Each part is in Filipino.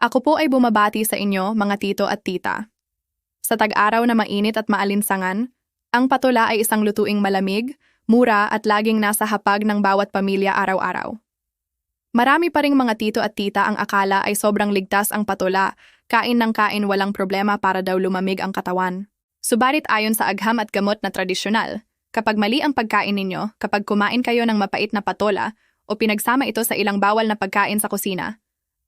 Ako po ay bumabati sa inyo, mga tito at tita. Sa tag-araw na mainit at maalinsangan, ang patula ay isang lutuing malamig, mura at laging nasa hapag ng bawat pamilya araw-araw. Marami pa ring mga tito at tita ang akala ay sobrang ligtas ang patula, kain ng kain walang problema para daw lumamig ang katawan. Subalit ayon sa agham at gamot na tradisyonal, kapag mali ang pagkain ninyo, kapag kumain kayo ng mapait na patola o pinagsama ito sa ilang bawal na pagkain sa kusina,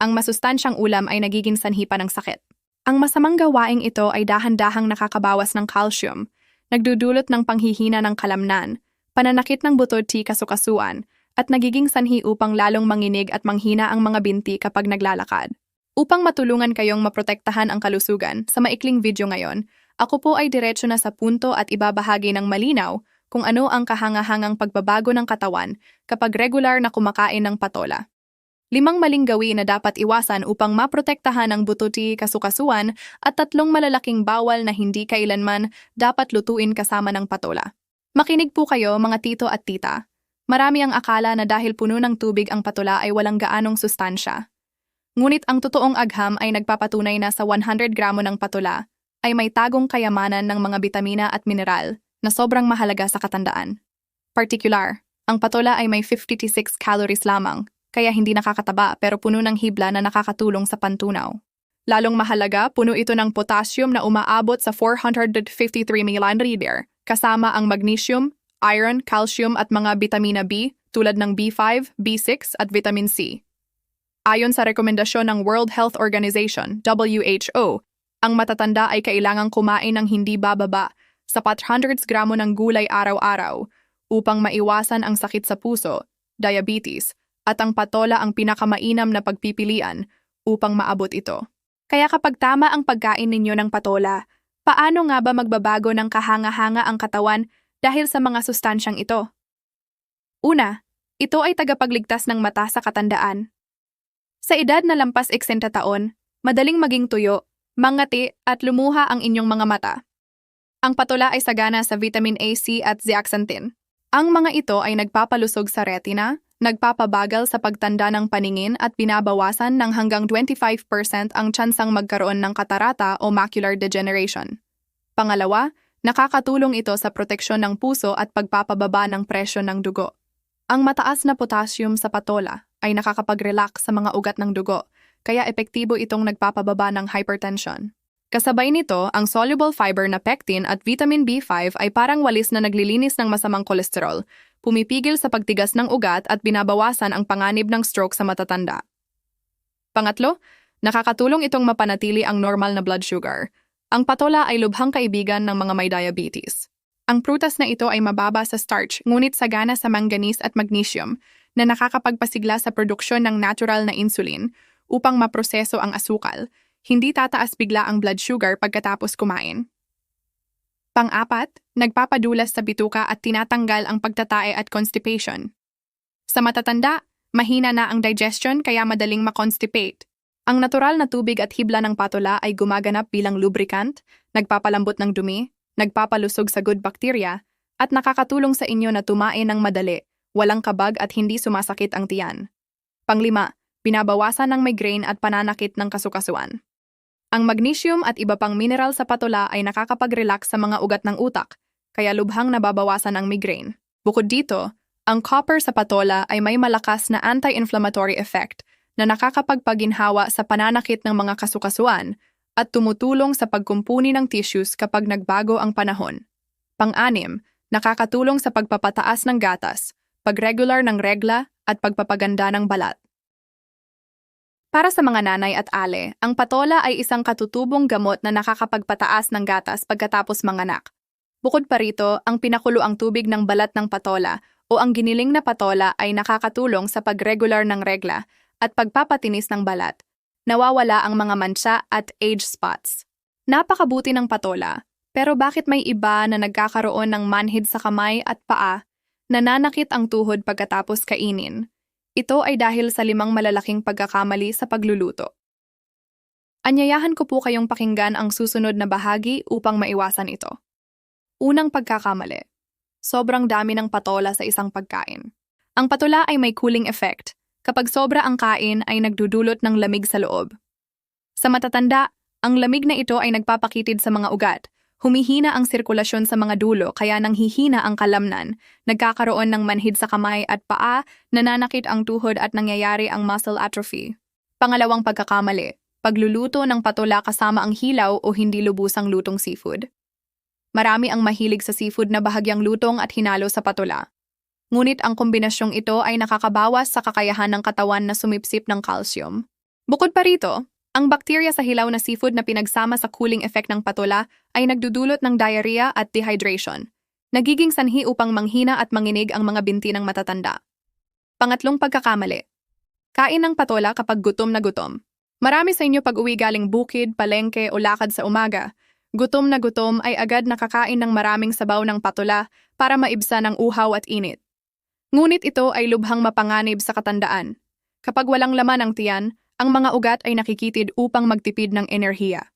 ang masustansyang ulam ay nagiging sanhi pa ng sakit. Ang masamang gawaing ito ay dahan-dahang nakakabawas ng calcium, nagdudulot ng panghihina ng kalamnan, pananakit ng buto-T kasukasuan, at nagiging sanhi upang lalong manginig at manghina ang mga binti kapag naglalakad. Upang matulungan kayong maprotektahan ang kalusugan, sa maikling video ngayon, ako po ay diretso na sa punto at ibabahagi ng malinaw kung ano ang kahangahangang pagbabago ng katawan kapag regular na kumakain ng patola. 5 maling gawin na dapat iwasan upang maprotektahan ang buto-T kasukasuan at 3 malalaking bawal na hindi kailanman dapat lutuin kasama ng patola. Makinig po kayo mga tito at tita. Marami ang akala na dahil puno ng tubig ang patola ay walang gaanong sustansya. Ngunit ang totoong agham ay nagpapatunay na sa 100 gramo ng patola ay may tagong kayamanan ng mga bitamina at mineral na sobrang mahalaga sa katandaan. Particular, ang patola ay may 56 calories lamang, kaya hindi nakakataba pero puno ng hibla na nakakatulong sa pantunaw. Lalong mahalaga, puno ito ng potassium na umaabot sa 453 ml, kasama ang magnesium, iron, calcium at mga bitamina B tulad ng B5, B6 at vitamin C. Ayon sa rekomendasyon ng World Health Organization, WHO, ang matatanda ay kailangang kumain ng hindi bababa sa 400 gramo ng gulay araw-araw upang maiwasan ang sakit sa puso, diabetes, at ang patola ang pinakamainam na pagpipilian upang maabot ito. Kaya kapag tama ang pagkain ninyo ng patola, paano nga ba magbabago ng kahanga-hanga ang katawan dahil sa mga sustansyang ito? Una, ito ay tagapagligtas ng mata sa katandaan. Sa edad na lampas 60 taon, madaling maging tuyo, mangati at lumuha ang inyong mga mata. Ang patola ay sagana sa vitamin A, C at zeaxanthin. Ang mga ito ay nagpapalusog sa retina, nagpapabagal sa pagtanda ng paningin at binabawasan ng hanggang 25% ang tsansang magkaroon ng katarata o macular degeneration. Pangalawa, nakakatulong ito sa proteksyon ng puso at pagpapababa ng presyon ng dugo. Ang mataas na potassium sa patola ay nakakapag-relax sa mga ugat ng dugo, kaya epektibo itong nagpapababa ng hypertension. Kasabay nito, ang soluble fiber na pectin at vitamin B5 ay parang walis na naglilinis ng masamang kolesterol, pumipigil sa pagtigas ng ugat at binabawasan ang panganib ng stroke sa matatanda. Pangatlo, nakakatulong itong mapanatili ang normal na blood sugar. Ang patola ay lubhang kaibigan ng mga may diabetes. Ang prutas na ito ay mababa sa starch ngunit sagana sa manganese at magnesium na nakakapagpasigla sa produksyon ng natural na insulin upang maproseso ang asukal. Hindi tataas bigla ang blood sugar pagkatapos kumain. Pang-apat, nagpapadulas sa bituka at tinatanggal ang pagtatae at constipation. Sa matatanda, mahina na ang digestion kaya madaling ma-constipate. Ang natural na tubig at hibla ng patola ay gumaganap bilang lubricant, nagpapalambot ng dumi, nagpapalusog sa good bacteria, at nakakatulong sa inyo na tumae ng madali, walang kabag at hindi sumasakit ang tiyan. Panglima, binabawasan ng migraine at pananakit ng kasukasuan. Ang magnesium at iba pang mineral sa patola ay nakakapag-relax sa mga ugat ng utak, kaya lubhang nababawasan ang migraine. Bukod dito, ang copper sa patola ay may malakas na anti-inflammatory effect na nakakapagpaginhawa sa pananakit ng mga kasukasuan at tumutulong sa pagkumpuni ng tissues kapag nagbago ang panahon. Pang-anim, nakakatulong sa pagpapataas ng gatas, pag-regular ng regla at pagpapaganda ng balat. Para sa mga nanay at ale, ang patola ay isang katutubong gamot na nakakapagpataas ng gatas pagkatapos manganak. Bukod pa rito, ang pinakuloang tubig ng balat ng patola o ang giniling na patola ay nakakatulong sa pag-regular ng regla at pagpapatinis ng balat. Nawawala ang mga mancha at age spots. Napakabuti ng patola, pero bakit may iba na nagkakaroon ng manhid sa kamay at paa, nananakit ang tuhod pagkatapos kainin? Ito ay dahil sa 5 malalaking pagkakamali sa pagluluto. Anyayahan ko po kayong pakinggan ang susunod na bahagi upang maiwasan ito. Unang pagkakamali. Sobrang dami ng patola sa isang pagkain. Ang patola ay may cooling effect. Kapag sobra ang kain ay nagdudulot ng lamig sa loob. Sa matatanda, ang lamig na ito ay nagpapakitid sa mga ugat. Humihina ang sirkulasyon sa mga dulo kaya nanghihina ang kalamnan, nagkakaroon ng manhid sa kamay at paa, nananakit ang tuhod at nangyayari ang muscle atrophy. Pangalawang pagkakamali, pagluluto ng patola kasama ang hilaw o hindi lubusang lutong seafood. Marami ang mahilig sa seafood na bahagyang lutong at hinalo sa patola. Ngunit ang kombinasyong ito ay nakakabawas sa kakayahan ng katawan na sumipsip ng calcium. Bukod pa rito, ang bakterya sa hilaw na seafood na pinagsama sa cooling effect ng patola ay nagdudulot ng diarrhea at dehydration. Nagiging sanhi upang manghina at manginig ang mga binti ng matatanda. Pangatlong pagkakamali. Kain ng patola kapag gutom na gutom. Marami sa inyo pag-uwi galing bukid, palengke o lakad sa umaga. Gutom na gutom ay agad nakakain ng maraming sabaw ng patola para maibsan ang uhaw at init. Ngunit ito ay lubhang mapanganib sa katandaan. Kapag walang laman ang tiyan, ang mga ugat ay nakikitid upang magtipid ng enerhiya.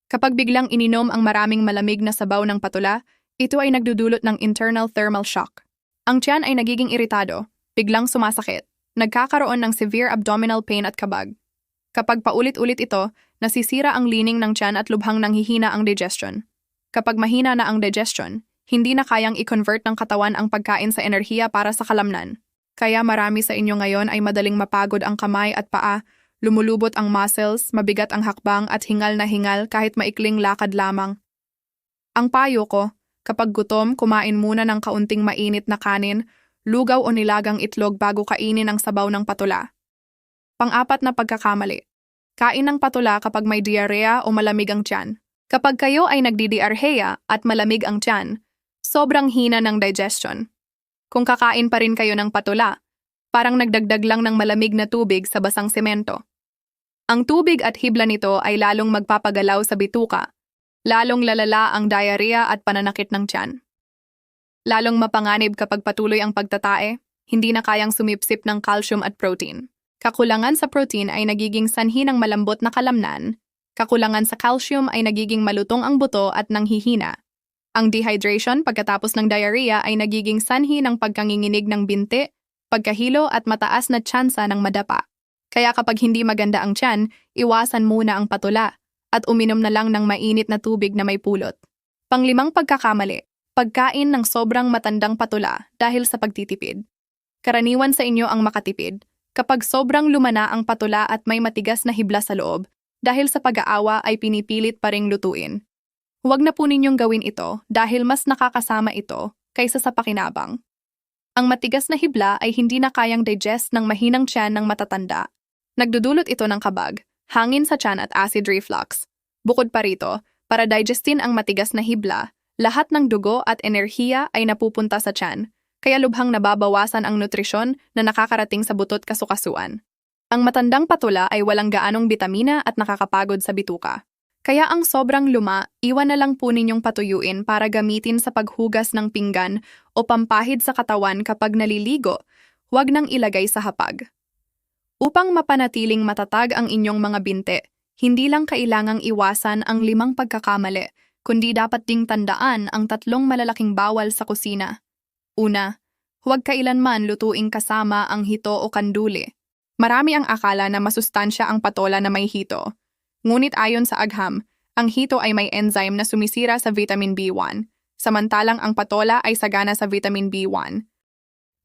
Kapag biglang ininom ang maraming malamig na sabaw ng patola, ito ay nagdudulot ng internal thermal shock. Ang tiyan ay nagiging iritado, biglang sumasakit, nagkakaroon ng severe abdominal pain at kabag. Kapag paulit-ulit ito, nasisira ang lining ng tiyan at lubhang nanghihina ang digestion. Kapag mahina na ang digestion, hindi na kayang i-convert ng katawan ang pagkain sa enerhiya para sa kalamnan. Kaya marami sa inyo ngayon ay madaling mapagod ang kamay at paa, lumulubot ang muscles, mabigat ang hakbang at hingal na hingal kahit maikling lakad lamang. Ang payo ko, kapag gutom, kumain muna ng kaunting mainit na kanin, lugaw o nilagang itlog bago kainin ang sabaw ng patola. Pang-apat na pagkakamali. Kain ng patola kapag may diarrhea o malamig ang tiyan. Kapag kayo ay nagdidiarrhea at malamig ang tiyan, sobrang hina ng digestion. Kung kakain pa rin kayo ng patola, parang nagdagdag lang ng malamig na tubig sa basang semento. Ang tubig at hibla nito ay lalong magpapagalaw sa bituka, lalong lalala ang diarrhea at pananakit ng tiyan. Lalong mapanganib kapag patuloy ang pagtatae, hindi na kayang sumipsip ng calcium at protein. Kakulangan sa protein ay nagiging sanhi ng malambot na kalamnan, kakulangan sa calcium ay nagiging malutong ang buto at nanghihina. Ang dehydration pagkatapos ng diarrhea ay nagiging sanhi ng pagkanginginig ng binti, pagkahilo at mataas na tsansa ng madapa. Kaya kapag hindi maganda ang tiyan, iwasan muna ang patola at uminom na lang ng mainit na tubig na may pulot. Panglimang pagkakamali, pagkain ng sobrang matandang patola dahil sa pagtitipid. Karaniwan sa inyo ang makatipid kapag sobrang lumana ang patola at may matigas na hibla sa loob dahil sa pag-aawa ay pinipilit pa ring lutuin. Huwag na po ninyong gawin ito dahil mas nakakasama ito kaysa sa pakinabang. Ang matigas na hibla ay hindi na kayang digest ng mahinang tiyan ng matatanda. Nagdudulot ito ng kabag, hangin sa tiyan at acid reflux. Bukod pa rito, para digestin ang matigas na hibla, lahat ng dugo at enerhiya ay napupunta sa tiyan, kaya lubhang nababawasan ang nutrisyon na nakakarating sa butot kasukasuan. Ang matandang patola ay walang gaanong bitamina at nakakapagod sa bituka. Kaya ang sobrang luma, iwan na lang po ninyong patuyuin para gamitin sa paghugas ng pinggan o pampahid sa katawan kapag naliligo, huwag nang ilagay sa hapag. Upang mapanatiling matatag ang inyong mga binte, hindi lang kailangang iwasan ang 5 pagkakamali, kundi dapat ding tandaan ang 3 malalaking bawal sa kusina. Una, huwag kailanman lutuing kasama ang hito o kanduli. Marami ang akala na masustansya ang patola na may hito. Ngunit ayon sa agham, ang hito ay may enzyme na sumisira sa vitamin B1, samantalang ang patola ay sagana sa vitamin B1.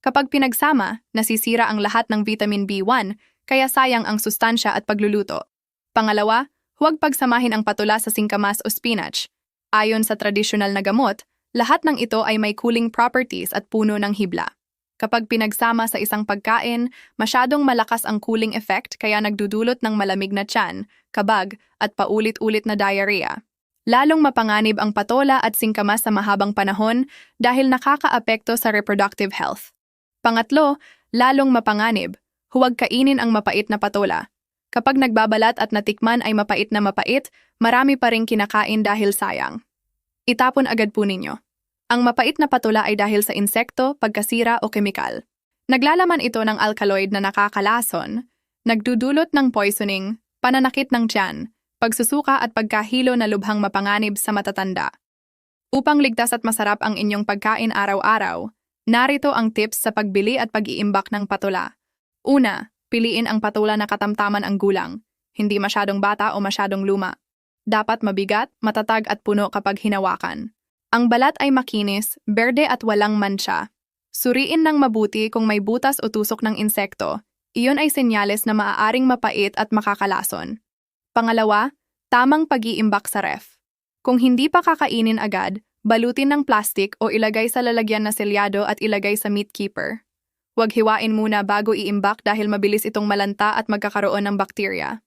Kapag pinagsama, nasisira ang lahat ng vitamin B1, kaya sayang ang sustansya at pagluluto. Pangalawa, huwag pagsamahin ang patola sa singkamas o spinach. Ayon sa tradisyonal na gamot, lahat ng ito ay may cooling properties at puno ng hibla. Kapag pinagsama sa isang pagkain, masyadong malakas ang cooling effect kaya nagdudulot ng malamig na tiyan, kabag, at paulit-ulit na diarrhea. Lalong mapanganib ang patola at singkamas sa mahabang panahon dahil nakakaapekto sa reproductive health. Pangatlo, lalong mapanganib, huwag kainin ang mapait na patola. Kapag nagbabalat at natikman ay mapait na mapait, marami pa ring kinakain dahil sayang. Itapon agad po ninyo. Ang mapait na patola ay dahil sa insekto, pagkasira o kemikal. Naglalaman ito ng alkaloid na nakakalason, nagdudulot ng poisoning, pananakit ng tiyan, pagsusuka at pagkahilo na lubhang mapanganib sa matatanda. Upang ligtas at masarap ang inyong pagkain araw-araw, narito ang tips sa pagbili at pag-iimbak ng patola. Una, piliin ang patola na katamtaman ang gulang. hindi masyadong bata o masyadong luma. Dapat mabigat, matatag at puno kapag hinawakan. Ang balat ay makinis, berde at walang mancha. Suriin ng mabuti kung may butas o tusok ng insekto. Iyon ay senyales na maaaring mapait at makakalason. Pangalawa, tamang pag-iimbak sa ref. Kung hindi pa kakainin agad, balutin ng plastic o ilagay sa lalagyan na selyado at ilagay sa meat keeper. Huwag hiwain muna bago iimbak dahil mabilis itong malanta at magkakaroon ng bakterya.